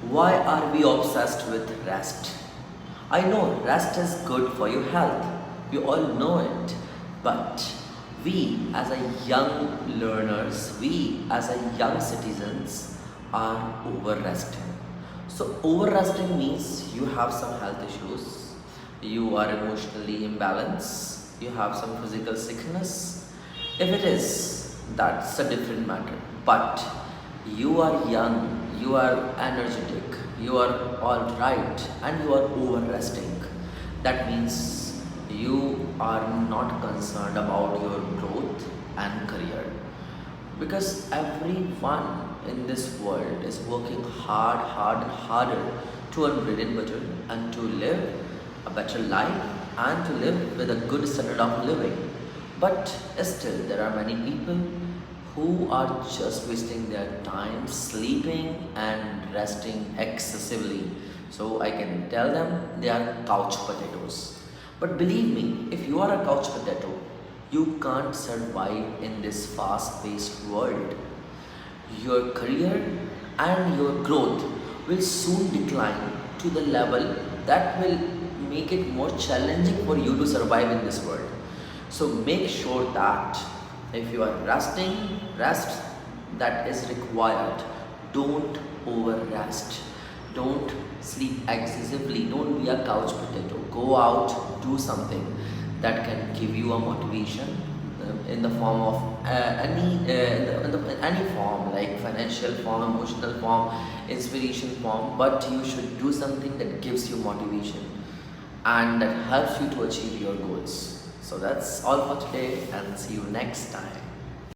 Why are we obsessed with rest? I know rest is good for your health. We all know it. But we as a young learners, we as a young citizens are over resting. So over resting means you have some health issues, you are emotionally imbalanced, you have some physical sickness. If it is, that's a different matter. But you are young, you are energetic, you are all right, and you are over resting. That means you are not concerned about your growth and career, because everyone in this world is working hard and harder to earn bread and butter and to live a better life and to live with a good standard of living. But still, there are many people who are just wasting their time sleeping and resting excessively. So I can tell them they are couch potatoes. But believe me, if you are a couch potato, you can't survive in this fast paced world. Your career and your growth will soon decline to the level that will make it more challenging for you to survive in this world. So make sure that if you are resting, rest that is required. Don't over rest. Don't sleep excessively. Don't be a couch potato. Go out, do something that can give you a motivation in the form of in any form, like financial form, emotional form, inspiration form. But you should do something that gives you motivation and that helps you to achieve your goals. So that's all for today, and see you next time.